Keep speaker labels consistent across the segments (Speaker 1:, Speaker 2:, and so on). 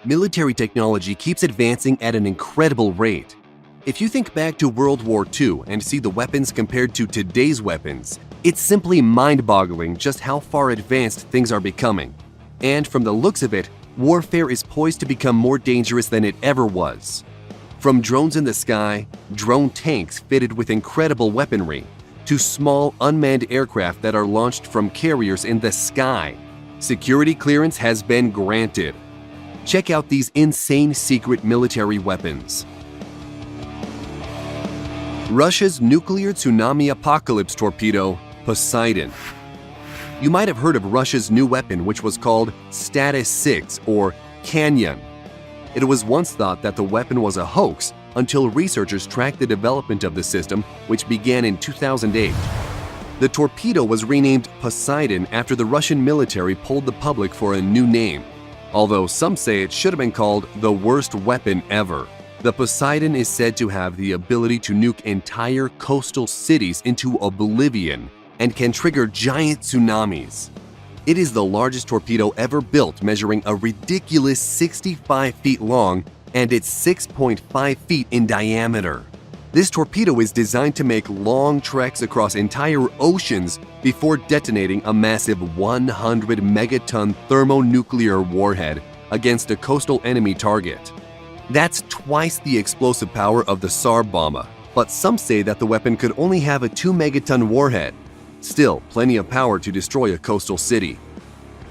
Speaker 1: Military technology keeps advancing at an incredible rate. If you think back to World War II and see the weapons compared to today's weapons, it's simply mind-boggling just how far advanced things are becoming. And from the looks of it, warfare is poised to become more dangerous than it ever was. From drones in the sky, drone tanks fitted with incredible weaponry, to small unmanned aircraft that are launched from carriers in the sky, security clearance has been granted. Check out these insane secret military weapons. Russia's nuclear tsunami apocalypse torpedo, Poseidon. You might have heard of Russia's new weapon, which was called Status 6 or Canyon. It was once thought that the weapon was a hoax until researchers tracked the development of the system, which began in 2008. The torpedo was renamed Poseidon after the Russian military polled the public for a new name, although some say it should have been called the worst weapon ever. The Poseidon is said to have the ability to nuke entire coastal cities into oblivion and can trigger giant tsunamis. It is the largest torpedo ever built, measuring a ridiculous 65 feet long and it's 6.5 feet in diameter. This torpedo is designed to make long treks across entire oceans before detonating a massive 100 megaton thermonuclear warhead against a coastal enemy target. That's twice the explosive power of the Tsar Bomba, but some say that the weapon could only have a 2 megaton warhead. Still, plenty of power to destroy a coastal city.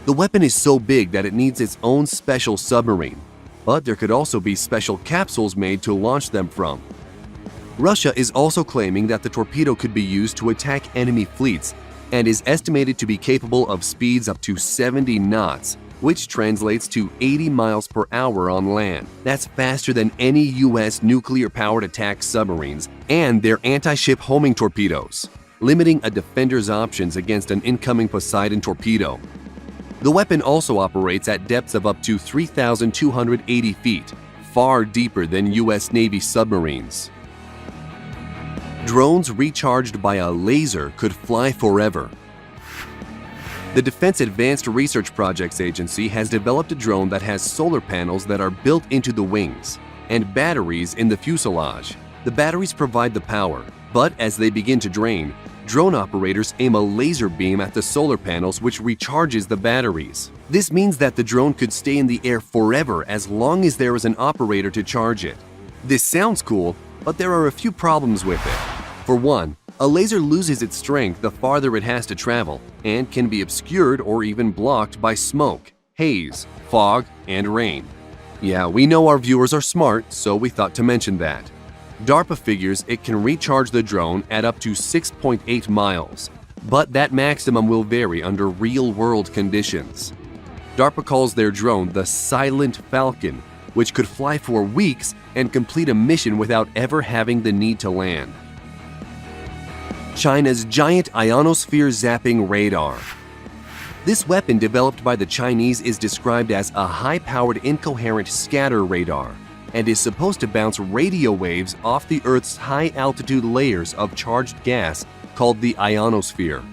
Speaker 1: The weapon is so big that it needs its own special submarine, but there could also be special capsules made to launch them from. Russia is also claiming that the torpedo could be used to attack enemy fleets and is estimated to be capable of speeds up to 70 knots, which translates to 80 miles per hour on land. That's faster than any U.S. nuclear-powered attack submarines and their anti-ship homing torpedoes, limiting a defender's options against an incoming Poseidon torpedo. The weapon also operates at depths of up to 3,280 feet, far deeper than U.S. Navy submarines. Drones recharged by a laser could fly forever. The Defense Advanced Research Projects Agency has developed a drone that has solar panels that are built into the wings and batteries in the fuselage. The batteries provide the power, but as they begin to drain, drone operators aim a laser beam at the solar panels, which recharges the batteries. This means that the drone could stay in the air forever as long as there is an operator to charge it. This sounds cool, but there are a few problems with it. For one, a laser loses its strength the farther it has to travel and can be obscured or even blocked by smoke, haze, fog, and rain. Yeah, we know our viewers are smart, so we thought to mention that. DARPA figures it can recharge the drone at up to 6.8 miles, but that maximum will vary under real-world conditions. DARPA calls their drone the Silent Falcon, which could fly for weeks and complete a mission without ever having the need to land. China's giant ionosphere zapping radar. This weapon developed by the Chinese is described as a high-powered incoherent scatter radar and is supposed to bounce radio waves off the Earth's high-altitude layers of charged gas called the ionosphere.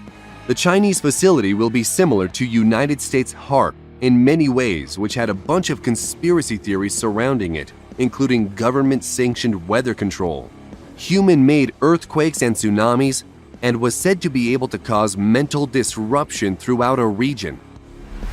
Speaker 1: The Chinese facility will be similar to United States HAARP in many ways, which had a bunch of conspiracy theories surrounding it, including government-sanctioned weather control, human-made earthquakes and tsunamis, and was said to be able to cause mental disruption throughout a region.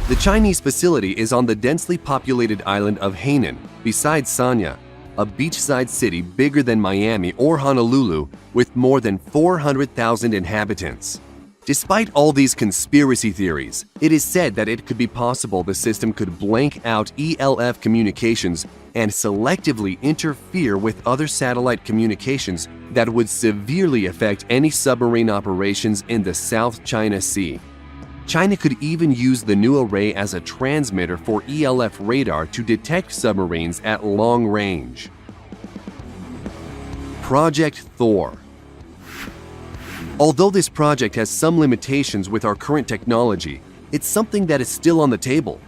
Speaker 1: The Chinese facility is on the densely populated island of Hainan, beside Sanya, a beachside city bigger than Miami or Honolulu with more than 400,000 inhabitants. Despite all these conspiracy theories, it is said that it could be possible the system could blank out ELF communications and selectively interfere with other satellite communications that would severely affect any submarine operations in the South China Sea. China could even use the new array as a transmitter for ELF radar to detect submarines at long range. Project Thor. Although this project has some limitations with our current technology, it's something that is still on the table.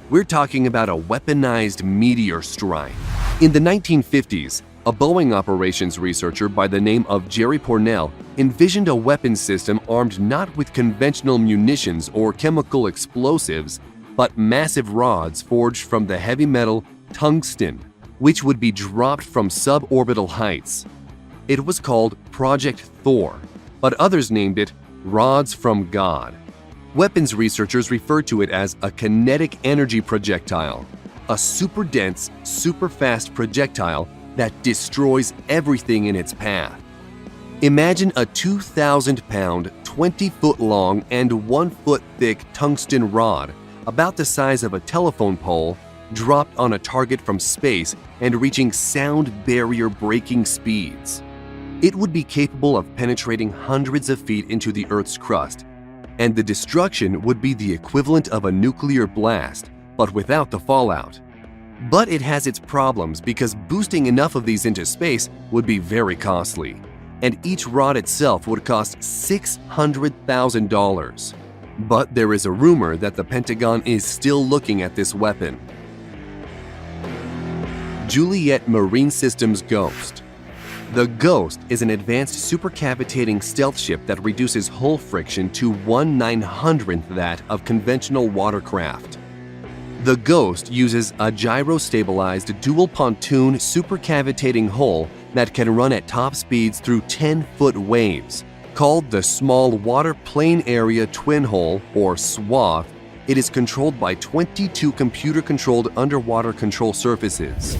Speaker 1: We're talking about a weaponized meteor strike. In the 1950s, a Boeing operations researcher by the name of Jerry Pournelle envisioned a weapons system armed not with conventional munitions or chemical explosives, but massive rods forged from the heavy metal tungsten, which would be dropped from suborbital heights. It was called Project Thor, but others named it rods from God. Weapons researchers refer to it as a kinetic energy projectile, a super dense, super fast projectile that destroys everything in its path. Imagine a 2,000-pound, 20-foot-long and 1-foot-thick tungsten rod about the size of a telephone pole dropped on a target from space and reaching sound barrier-breaking speeds. It would be capable of penetrating hundreds of feet into the Earth's crust, and the destruction would be the equivalent of a nuclear blast, but without the fallout. But it has its problems because boosting enough of these into space would be very costly, and each rod itself would cost $600,000. But there is a rumor that the Pentagon is still looking at this weapon. Juliet Marine Systems Ghost. The Ghost is an advanced supercavitating stealth ship that reduces hull friction to 1/900th that of conventional watercraft. The Ghost uses a gyro-stabilized dual pontoon supercavitating hull that can run at top speeds through 10-foot waves. Called the Small Water Plane Area Twin Hull, or SWAT, it is controlled by 22 computer-controlled underwater control surfaces.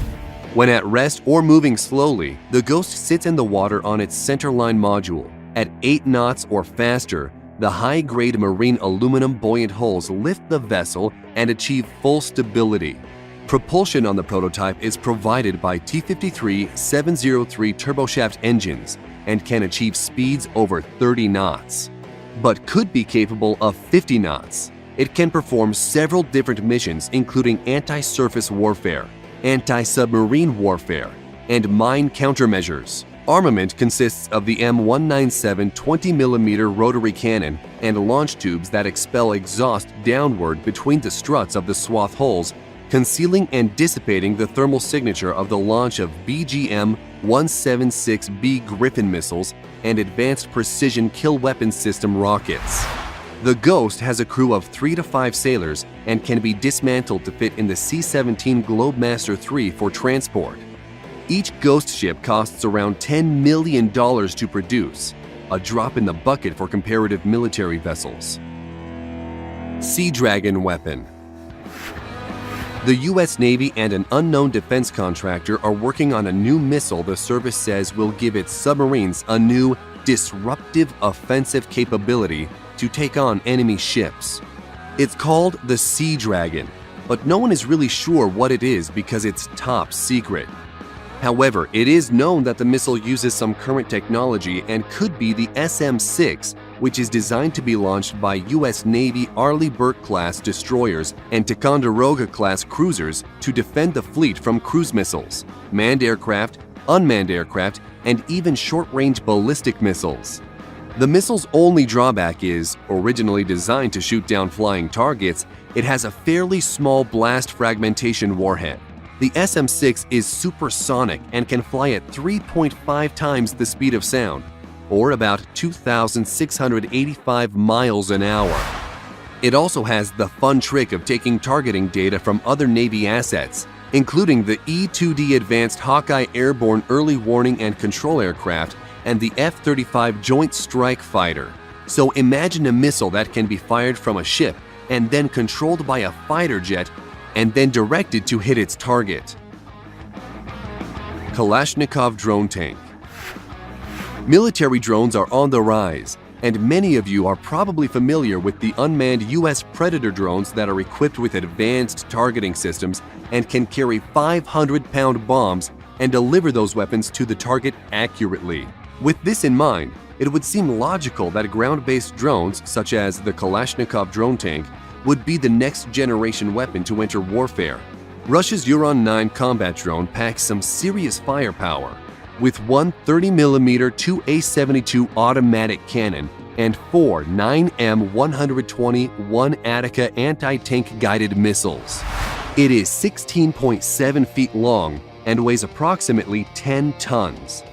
Speaker 1: When at rest or moving slowly, the Ghost sits in the water on its centerline module. At 8 knots or faster, the high-grade marine aluminum buoyant hulls lift the vessel and achieve full stability. Propulsion on the prototype is provided by T-53-703 turboshaft engines and can achieve speeds over 30 knots, but could be capable of 50 knots. It can perform several different missions including anti-surface warfare, anti-submarine warfare, and mine countermeasures. Armament consists of the M197 20mm rotary cannon and launch tubes that expel exhaust downward between the struts of the SWAT hulls, concealing and dissipating the thermal signature of the launch of BGM-176B Griffin missiles and advanced precision kill weapon system rockets. The Ghost has a crew of 3 to 5 sailors and can be dismantled to fit in the C-17 Globemaster III for transport. Each Ghost ship costs around $10 million to produce, a drop in the bucket for comparative military vessels. Sea Dragon weapon. The U.S. Navy and an unknown defense contractor are working on a new missile the service says will give its submarines a new, disruptive offensive capability to take on enemy ships. It's called the Sea Dragon, but no one is really sure what it is because it's top secret. However, it is known that the missile uses some current technology and could be the SM-6, which is designed to be launched by U.S. Navy Arleigh Burke-class destroyers and Ticonderoga-class cruisers to defend the fleet from cruise missiles, manned aircraft, unmanned aircraft, and even short-range ballistic missiles. The missile's only drawback is, originally designed to shoot down flying targets, it has a fairly small blast fragmentation warhead. The SM-6 is supersonic and can fly at 3.5 times the speed of sound, or about 2,685 miles an hour. It also has the fun trick of taking targeting data from other Navy assets, including the E-2D Advanced Hawkeye Airborne Early Warning and Control Aircraft and the F-35 Joint Strike Fighter. So imagine a missile that can be fired from a ship and then controlled by a fighter jet and then directed to hit its target. Kalashnikov drone tank. Military drones are on the rise, and many of you are probably familiar with the unmanned U.S. Predator drones that are equipped with advanced targeting systems and can carry 500-pound bombs and deliver those weapons to the target accurately. With this in mind, it would seem logical that ground-based drones, such as the Kalashnikov drone tank, would be the next generation weapon to enter warfare. Russia's Uran-9 combat drone packs some serious firepower, with one 30mm 2A-72 automatic cannon and 4 9M120 1-Attica anti-tank guided missiles. It is 16.7 feet long and weighs approximately 10 tons.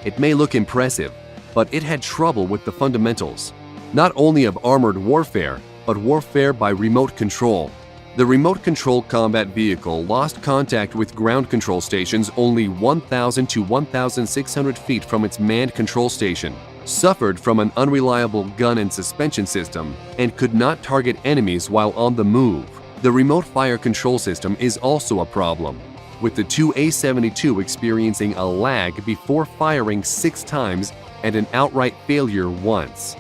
Speaker 1: It may look impressive, but it had trouble with the fundamentals, not only of armored warfare, but warfare by remote control. The remote-controlled combat vehicle lost contact with ground control stations only 1,000 to 1,600 feet from its manned control station, suffered from an unreliable gun and suspension system, and could not target enemies while on the move. The remote fire control system is also a problem, with the two A-72 experiencing a lag before firing 6 times and an outright failure once.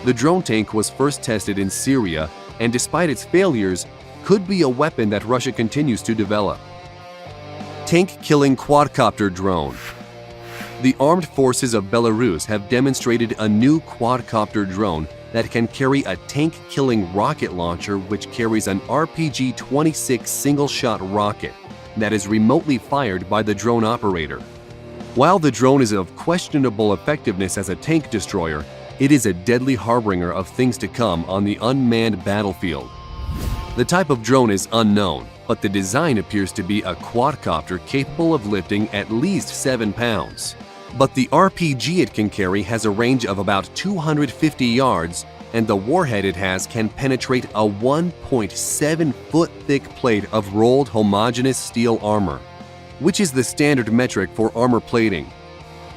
Speaker 1: The drone tank was first tested in Syria and, despite its failures, could be a weapon that Russia continues to develop. Tank-killing quadcopter drone. The armed forces of Belarus have demonstrated a new quadcopter drone that can carry a tank-killing rocket launcher which carries an RPG-26 single-shot rocket that is remotely fired by the drone operator. While the drone is of questionable effectiveness as a tank destroyer, it is a deadly harbinger of things to come on the unmanned battlefield. The type of drone is unknown, but the design appears to be a quadcopter capable of lifting at least 7 pounds. But the RPG it can carry has a range of about 250 yards, and the warhead it has can penetrate a 1.7-foot thick plate of rolled homogeneous steel armor, which is the standard metric for armor plating.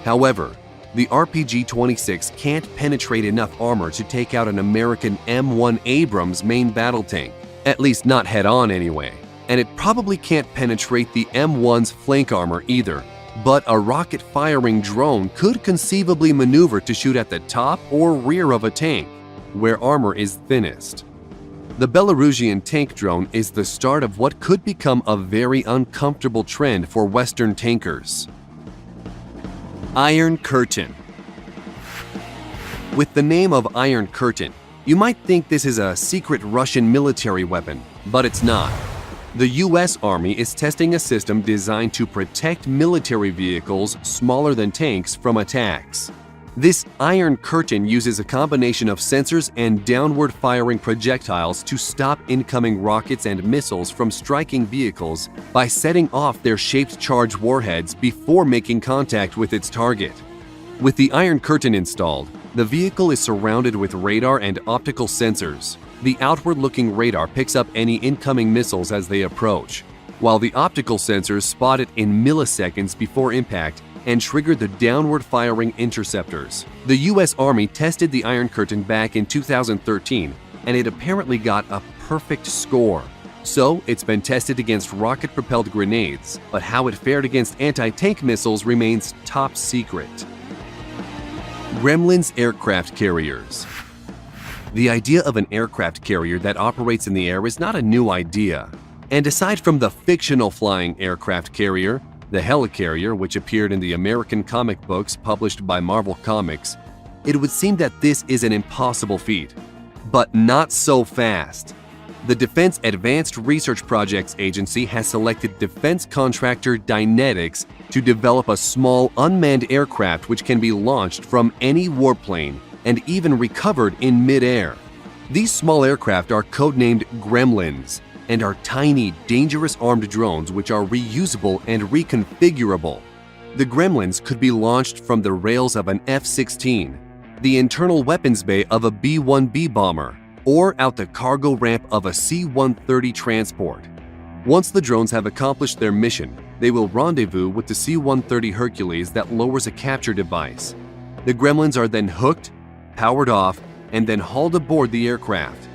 Speaker 1: However, the RPG-26 can't penetrate enough armor to take out an American M1 Abrams main battle tank, at least not head-on anyway, and it probably can't penetrate the M1's flank armor either. But a rocket-firing drone could conceivably maneuver to shoot at the top or rear of a tank, where armor is thinnest. The Belarusian tank drone is the start of what could become a very uncomfortable trend for Western tankers. Iron Curtain. With the name of Iron Curtain, you might think this is a secret Russian military weapon, but it's not. The US Army is testing a system designed to protect military vehicles smaller than tanks from attacks. This Iron Curtain uses a combination of sensors and downward-firing projectiles to stop incoming rockets and missiles from striking vehicles by setting off their shaped-charged warheads before making contact with its target. With the Iron Curtain installed, the vehicle is surrounded with radar and optical sensors. The outward-looking radar picks up any incoming missiles as they approach, while the optical sensors spot it in milliseconds before impact and trigger the downward-firing interceptors. The US Army tested the Iron Curtain back in 2013, and it apparently got a perfect score. So, it's been tested against rocket-propelled grenades, but how it fared against anti-tank missiles remains top secret. Gremlins aircraft carriers. The idea of an aircraft carrier that operates in the air is not a new idea. And aside from the fictional flying aircraft carrier, the helicarrier, which appeared in the American comic books published by Marvel Comics, it would seem that this is an impossible feat. But not so fast. The Defense Advanced Research Projects Agency has selected defense contractor Dynetics to develop a small unmanned aircraft which can be launched from any warplane and even recovered in mid-air. These small aircraft are codenamed Gremlins and are tiny, dangerous armed drones which are reusable and reconfigurable. The Gremlins could be launched from the rails of an F-16, the internal weapons bay of a B-1B bomber, or out the cargo ramp of a C-130 transport. Once the drones have accomplished their mission, they will rendezvous with the C-130 Hercules that lowers a capture device. The Gremlins are then hooked, powered off, and then hauled aboard the aircraft.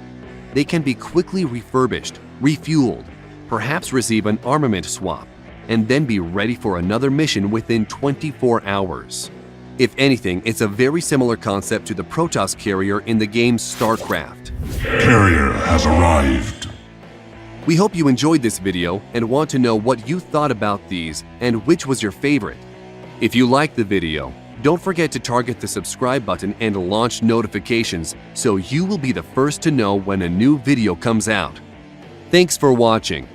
Speaker 1: They can be quickly refurbished, refueled, perhaps receive an armament swap, and then be ready for another mission within 24 hours. If anything, it's a very similar concept to the Protoss carrier in the game StarCraft.
Speaker 2: Carrier has arrived.
Speaker 1: We hope you enjoyed this video and want to know what you thought about these and which was your favorite. If you liked the video, don't forget to target the subscribe button and launch notifications so you will be the first to know when a new video comes out. Thanks for watching.